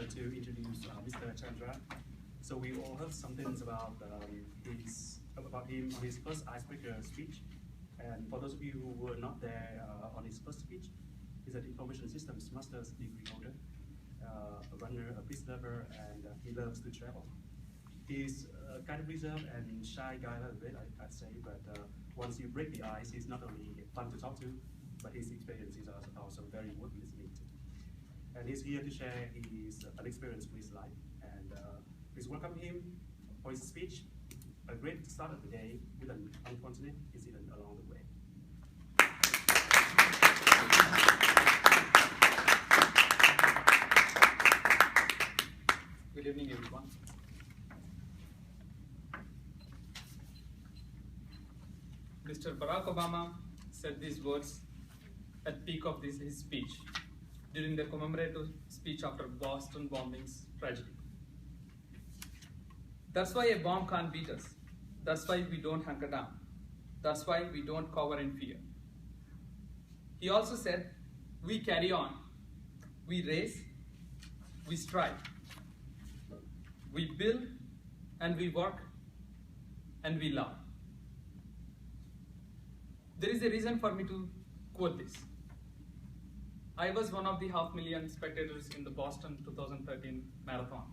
to introduce Mr. Chandra. So we all heard some things about him on his first icebreaker speech. And for those of you who were not there on his first speech, he's an information systems master's degree holder, a runner, a peace lover, and he loves to travel. He's kind of reserved and shy guy a little bit, I'd say, but once you break the ice, he's not only fun to talk to, but his experiences are also very worth listening to. And he's here to share his experience with his life. And please welcome him for his speech. A great start of the day with an unfortunate incident along the way. Good evening, everyone. Mr. Barack Obama said these words at peak of his speech during the commemorative speech after Boston bombings tragedy. That's why a bomb can't beat us. That's why we don't hunker down. That's why we don't cower in fear. He also said, we carry on, we race, we strive, we build and we work and we love. There is a reason for me to quote this. I was one of the 500,000 spectators in the Boston 2013 marathon.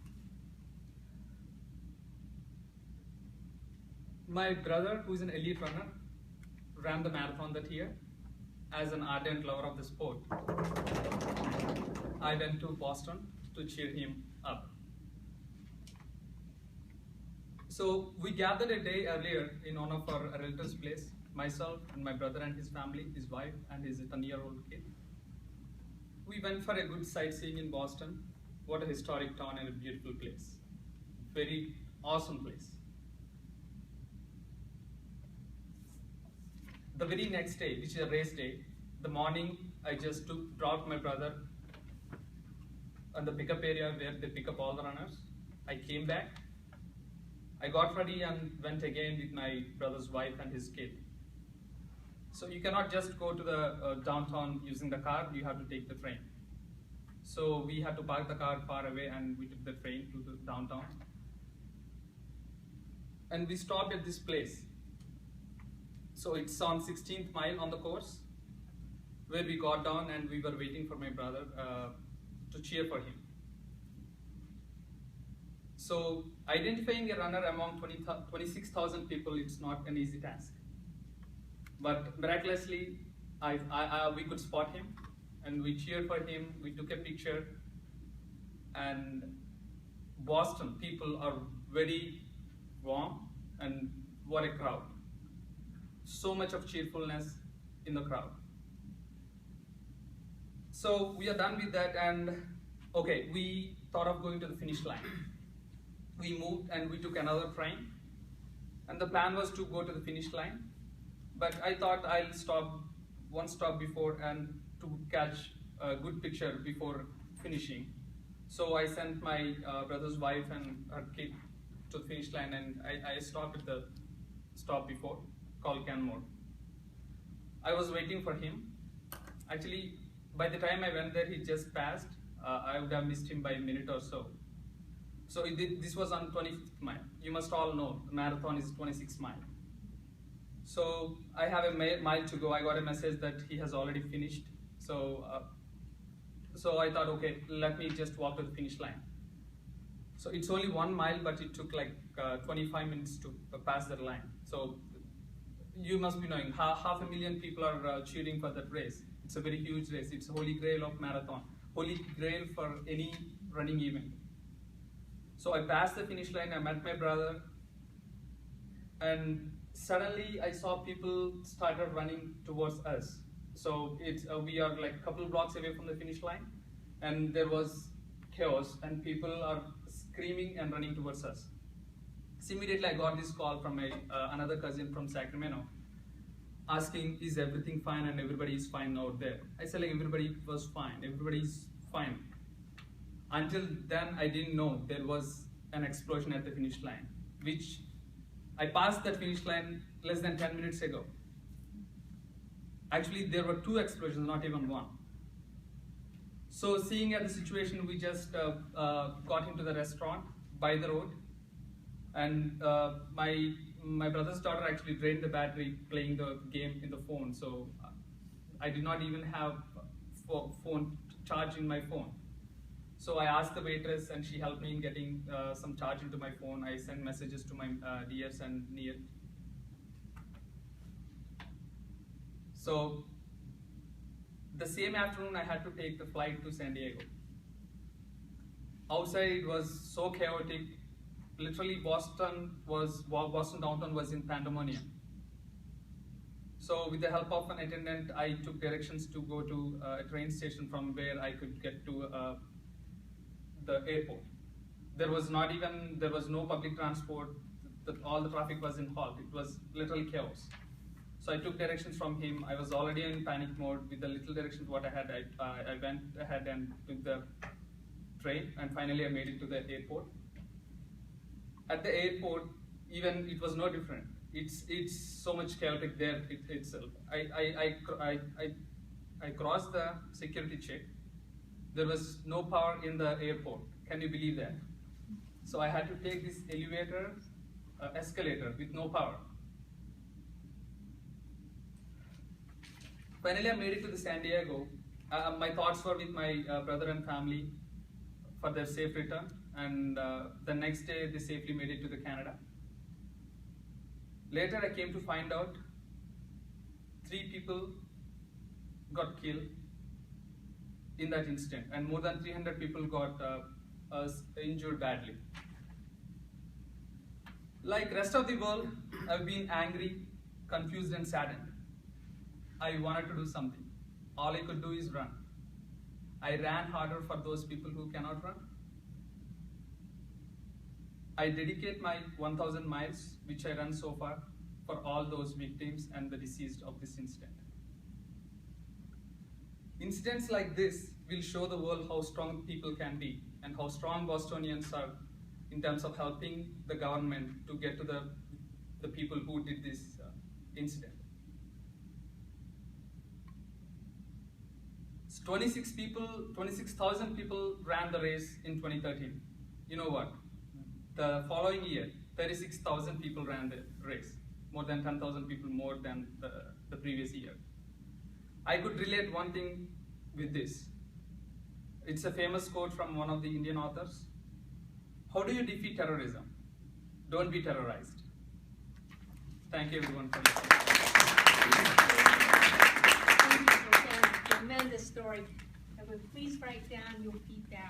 My brother, who is an elite runner, ran the marathon that year. As an ardent lover of the sport, I went to Boston to cheer him up. So we gathered a day earlier in one of our relatives' place, myself and my brother and his family, his wife and his 10-year-old kid. We went for a good sightseeing in Boston. What a historic town and a beautiful place. Very awesome place. The very next day, which is a race day, the morning I just dropped my brother on the pickup area where they pick up all the runners. I came back, I got ready and went again with my brother's wife and his kid. So you cannot just go to the downtown using the car, you have to take the train. So we had to park the car far away and we took the train to the downtown. And we stopped at this place. So it's on 16th mile on the course, where we got down and we were waiting for my brother to cheer for him. So identifying a runner among 26,000 people, it's not an easy task. But miraculously, we could spot him and we cheered for him, we took a picture, and Boston people are very warm, and what a crowd. So much of cheerfulness in the crowd. So we are done with that, and okay, we thought of going to the finish line. We moved and we took another train, and the plan was to go to the finish line, but I thought I'll stop one stop before and to catch a good picture before finishing. So I sent my brother's wife and her kid to the finish line, and I stopped at the stop before, called Canmore. I was waiting for him. Actually, by the time I went there, he just passed. I would have missed him by a minute or so. So this was on 25th mile. You must all know, the marathon is 26 miles. So I have a mile to go. I got a message that he has already finished. So I thought, okay, let me just walk to the finish line. So it's only 1 mile, but it took like 25 minutes to pass that line. So you must be knowing, 500,000 people are cheering for that race. It's a very huge race. It's a holy grail of marathon, holy grail for any running event. So I passed the finish line, I met my brother, and suddenly I saw people started running towards us. So we are like a couple blocks away from the finish line, and there was chaos, and people are screaming and running towards us. So immediately I got this call from my another cousin from Sacramento, asking, is everything fine? And everybody is fine out there. I said, like, everybody was fine, everybody's fine. Until then, I didn't know there was an explosion at the finish line, which I passed that finish line less than 10 minutes ago. Actually, there were 2 explosions, not even 1. So seeing at the situation, we just got into the restaurant by the road, and my brother's daughter actually drained the battery playing the game in the phone. So I did not even have phone charge in my phone. So I asked the waitress, and she helped me in getting some charge into my phone. I sent messages to my dears and near. So the same afternoon, I had to take the flight to San Diego. Outside, it was so chaotic. Literally, Boston downtown was in pandemonium. So with the help of an attendant, I took directions to go to a train station from where I could get to the airport. There was no public transport. All the traffic was in halt. It was literal chaos. So I took directions from him. I was already in panic mode. With the little directions what I had, I went ahead and took the train, and finally I made it to the airport. At the airport, even it was no different. It's so much chaotic there itself. I crossed the security check. There was no power in the airport. Can you believe that? So I had to take this escalator with no power. Finally, I made it to the San Diego. My thoughts were with my brother and family for their safe return. And the next day, they safely made it to the Canada. Later, I came to find out 3 people got killed in that incident, and more than 300 people got injured badly. Like rest of the world, I've been angry, confused, and saddened. I wanted to do something. All I could do is run. I ran harder for those people who cannot run. I dedicate my 1,000 miles, which I run so far, for all those victims and the deceased of this incident. Incidents like this will show the world how strong people can be and how strong Bostonians are in terms of helping the government to get to the people who did this incident. 26,000 people ran the race in 2013. You know what? The following year, 36,000 people ran the race, more than 10,000 people more than the previous year. I could relate one thing with this. It's a famous quote from one of the Indian authors. How do you defeat terrorism? Don't be terrorized. Thank you everyone for listening. Thank you for sharing a tremendous story. And would please write down your feedback.